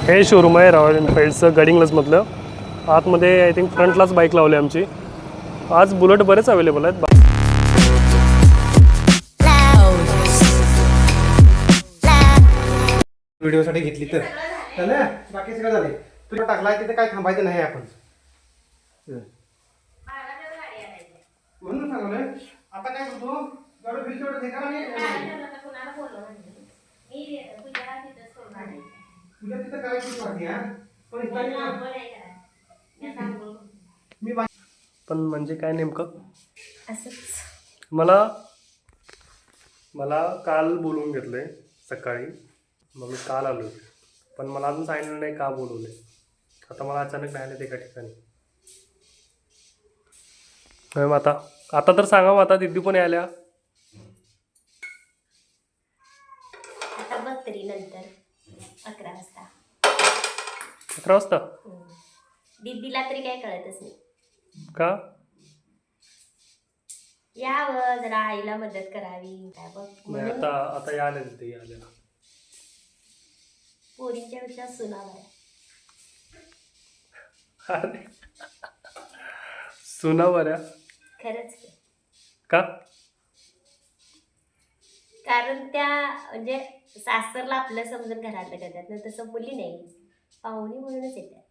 हे शोरूम आहे रॉयल एनफिल्डचं गडिंग्लजमधलं. आतमध्ये आय थिंक फ्रंटलाच बाईक लावली आमची. आज बुलेट बरेच अवेलेबल आहेत. व्हिडिओसाठी घेतली तर झालं, बाकी सगळं झाले. तुला टाकलाय तिथे काय थांबायचं नाही आपण. म्हणून सांगलोय आता काय करतो, गाडी बिल तेवढं ठेका नाही. तुझ्या तिथं करायची वाटते हा, पण म्हणजे काय नेमकं असंच मला काल बोलवून घेतलंय सकाळी. मग मी काल आलो, पण मला अजून सांगितलं नाही का बोलवले. आता मला अचानक नाही आले एका ठिकाणी. मग आता तर सांगा. मग आता दिदी पण आल्या. आता बघ तरी नंतर 11 वाजता. 11 वाजता दीदीला तरी काही कळतच नाही का? यावं जरा आईला मदत करावी काय बघ. नाही आता या आल्या तिथे आल्या. पोरींच्या पेक्षा सुनावर आहे. अरे सुना बऱ्या खरंच का? कारण त्या म्हणजे सासरला आपलं समजून घरातलं करतात ना, तसं मुली नाही, पाहुणी म्हणूनच येतात.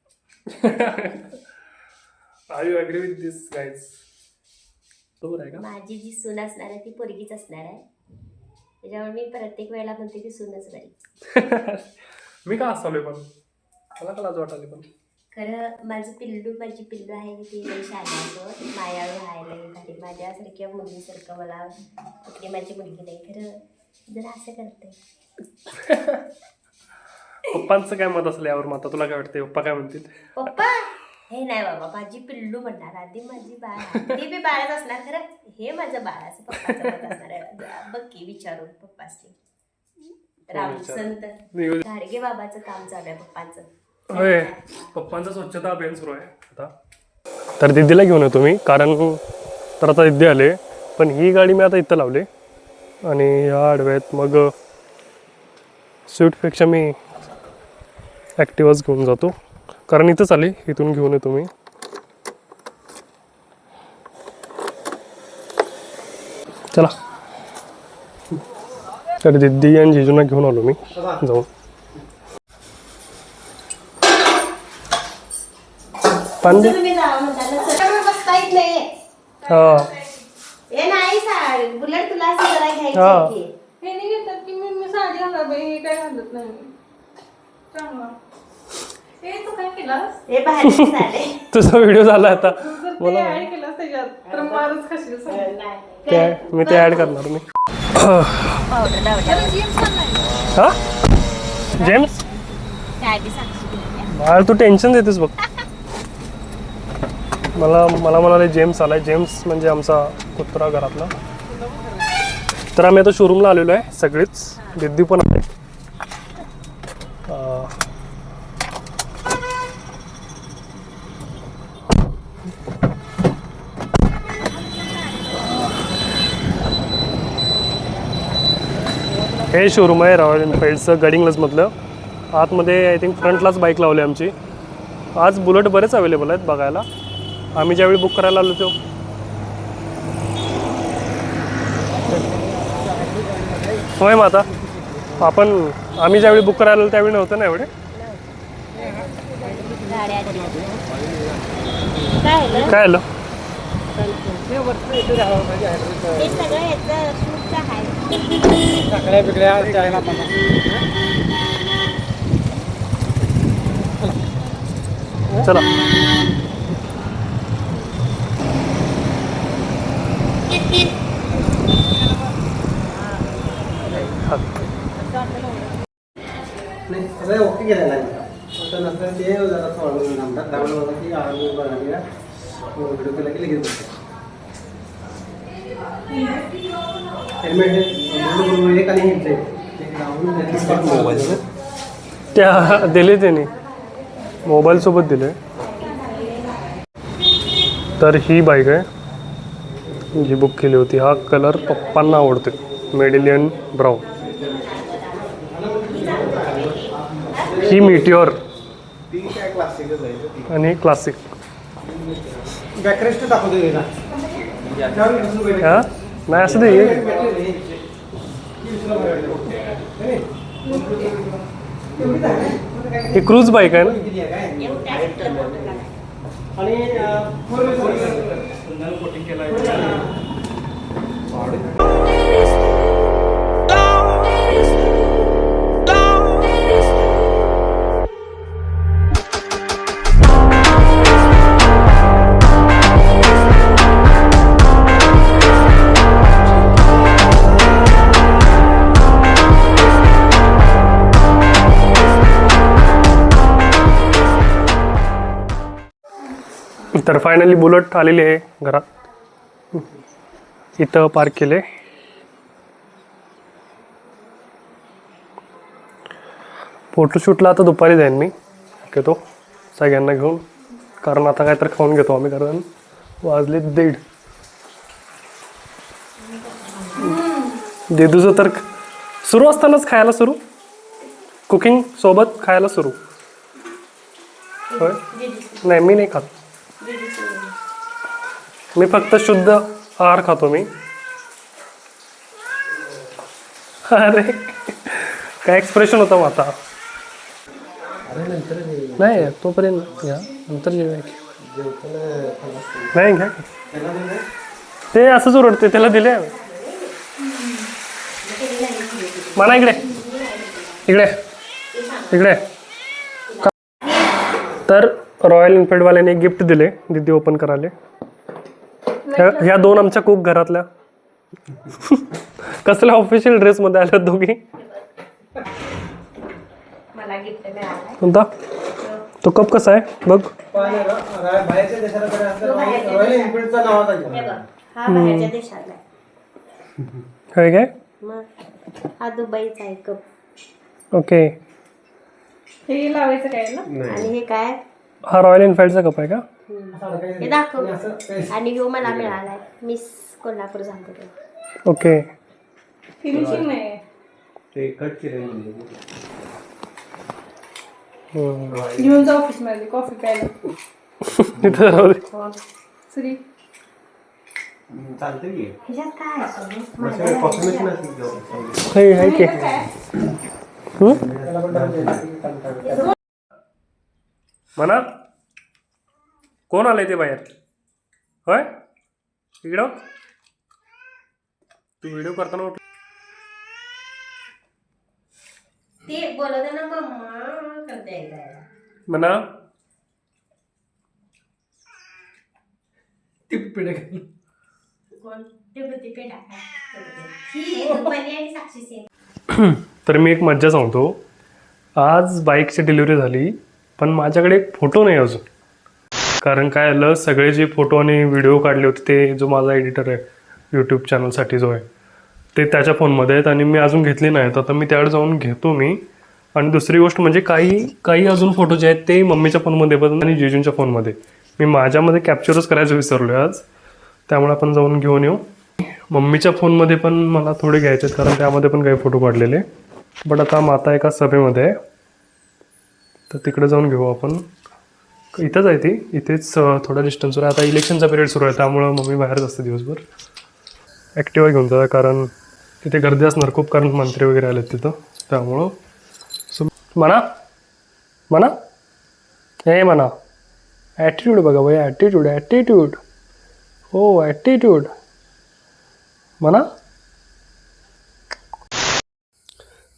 Are you agree with this guys? बरोबर आहे का? माझी जी सून असणार आहे ती पोरगीच असणार आहे. त्याच्यामुळे मी प्रत्येक वेळेला म्हणते की सूनच बरी. मी का हसवले पण मला का लाज वाटाली पण. खरं माझी पिल्लू आहे ती लई शाळेत मायाळू राहायला घरी माझ्यासारख्या मुलीसारखं मला कुठली माझी मुलगी नाही. खरं जरा असं करते. पप्पांचं काय मत असलं यावर? माता तुला काय वाटते? पप्पा काय म्हणतील? पप्पा हे नाही बाबा माझी पिल्लू म्हणणार, आधी माझी बाळ, ते बी बाळच असणार. खरं हे माझं बाळ असं पप्पाचं मत असणार आहे. बघ की विचारून पप्पासनी. रामसंत घाडगे बाबाचं काम चालू आहे पप्पांचं. होय, पप्पांचा स्वच्छता अभियान सुरू आहे आता. तर दिदीला घेऊन येतो मी, कारण तर आता दिदी आले. पण ही गाडी मी आता इथं लावली आणि या आडव्यात मग स्विफ्टपेक्षा मी ॲक्टिवाच घेऊन जातो, कारण इथंच आले. इथून घेऊन येतो मी. चला, तर दिदी आणि जिजूंना घेऊन आलो मी जाऊन. पाणी बुलेट तुला असं जरा घ्यायची. हे नाही घेतात की मी साडी घालणार बाई, हे काय घालत नाही चांगला. हे तू काय केलास? हे भारी झाले. तुझा व्हिडिओ झाला आता. मला ऍड केलास त्याच्यात तर मारच खाशील. मी ते ऍड करणार मी. हा जेम्स बाळ तू टेन्शन देतेस बघ. मला म्हणाले जेम्स आलाय. जेम्स म्हणजे आमचा कुत्रा घरातला. तर आम्ही आता शोरूमला आलेलो आहे सगळीच. दिदी पण आहे. हे शोरूम आहे रॉयल एनफिल्डचं गडिंग्लजमधलं. आतमध्ये आय थिंक फ्रंटलाच बाईक लावली आमची. आज बुलेट बरेच अवेलेबल आहेत बघायला. आम्ही ज्यावेळी बुक करायला आलो तो होय मग आता आम्ही ज्यावेळी बुक करायला आलो त्यावेळी नव्हतं ना एवढे. काय आलं? चला नाही सगळं ओके केलेलं आहे. आता नंतर ते जरा सोडून नंतर डाऊन होतं की आम्ही बघा व्हिडिओ केला की लगेच बघतो. हेल्मेट एक आणि घ्यायचं त्या दिले त्याने मोबाईल सोबत दिले. तर ही बाईक आहे जी बुक केली होती. हा कलर पप्पांना आवडते, मेडिलियन ब्राऊन. ही मिटिओर ती काय क्लासिकच आहे ती. आणि क्लासिक. बॅकरेस्ट दाखवतो हे ना. हा नाही असं दे. ही क्रूज बाईक आहे ना. आणि तर फायनली बुलेट आलेली आहे घरात. इथं पार्क केले. फोटोशूटला आता दुपारी जाईन मी घेतो सगळ्यांना घेऊन, कारण आता काय तर खाऊन घेतो आम्ही, कारण वाजले 1:30. देदूचं तर सुरू असतानाच खायला सुरू, कुकिंग सोबत खायला सुरू. होय नाही मी नाही खात, मी फक्त शुद्ध आहार खातो मी. अरे काय एक्सप्रेशन होता मग आता. नाही तोपर्यंत घ्या, नंतर जेव्हा नाही घ्या ते असंच ओरडते, त्याला दिले मला. इकडे इकडे इकडे. तर रॉयल एनफिल्डवाल्याने एक गिफ्ट दिले दीदी ओपन करायला. ह्या 2 आमच्या कुक घरातल्या. कसल्या ऑफिशियल ड्रेसमध्ये आल्या दोघी. मला गिफ्ट मिळालंय. कोणता तो कप कसा आहे बघ. बाहेरच्या देशाला कडे असलं रॉयल एनफिल्डचा नावाचा हे बघ, हा बाहेरच्या देशातला आहे. काय काय. मग हा दुबईचा आहे कप. ओके. हे लावायचं काय ना. आणि हे काय, हा रॉयल एनफिल्डचा कप आहे का. हे दाखव. आणि ह्यो मला मिळालाय मिस कोल्हापूर झालं तेव्हा. ओके. फिनिशिंग नाही. ते कट केले घेऊन जा ऑफिस मध्ये कॉफी प्यायला. इथं राहू दे. श्री चालते की ह्याच्यात काय आहे सोनू? मस्त कॉफी मशीन हे आहे की. म्हणा कोण आलंय ते बाहेर. होय इकडं तू व्हिडिओ करताना उठ. ते बोलत ना मम्मा करते ऐकायला. म्हणा कोण ते बुद्धी पे टाका ही दुपारी आणि साक्षी सेम. तर मी एक मज्जा सांगतो. आज बाईकची डिलिव्हरी झाली पण माझ्याकडे एक फोटो नाही अजून. कारण काय आलं, सगळे जे फोटो आणि व्हिडिओ काढले होते ते जो माझा एडिटर आहे यूट्यूब चॅनलसाठी जो आहे ते त्याच्या फोनमध्ये आहेत आणि मी अजून घेतले नाहीत. आता मी त्याकडे जाऊन घेतो मी. आणि दुसरी गोष्ट म्हणजे काही अजून फोटो जे आहेत ते मम्मीच्या फोनमध्ये पण आणि जिजूंच्या फोनमध्ये. मी माझ्यामध्ये कॅप्चरच करायचं विसरलो आहे आज, त्यामुळे आपण जाऊन घेऊन येऊ. मम्मीच्या फोनमध्ये पण मला थोडे घ्यायचे आहेत कारण त्यामध्ये पण काही फोटो काढलेले. बट आता माता एका सभेमध्ये आहे तर तिकडे जाऊन घेऊ आपण. इथंच आहे ती, इथेच थोड्या डिस्टन्सवर. आता इलेक्शनचा पिरियड सुरू आहे त्यामुळं मम्मी बाहेरच असते दिवसभर. ॲक्टिवा घेऊन जातात कारण तिथे गर्दी असणार खूप, कारण मंत्री वगैरे आलेत तिथं त्यामुळं. सो म्हणा म्हणा हे म्हणा ॲटिट्यूड बघा भाई, ॲटिट्यूड हो ॲटिट्यूड म्हणा.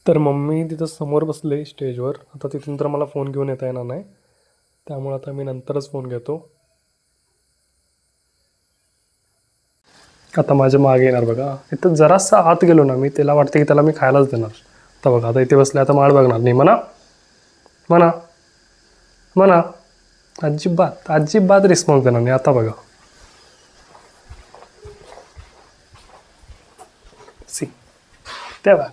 तर मम्मी तिथं समोर बसले स्टेजवर. आता तिथून तर मला फोन घेऊन येता येणार नाही त्यामुळे आता मी नंतरच फोन घेतो. आता माझ्या मागे येणार बघा. इथं जरासा आत गेलो ना मी, त्याला वाटतं की त्याला मी खायलाच देणार. आता बघा आता इथे बसले, आता माड बघणार नाही. म्हणा म्हणा म्हणा अजिबात रिस्पॉन्स देणार नाही. आता बघा सी तेव्हा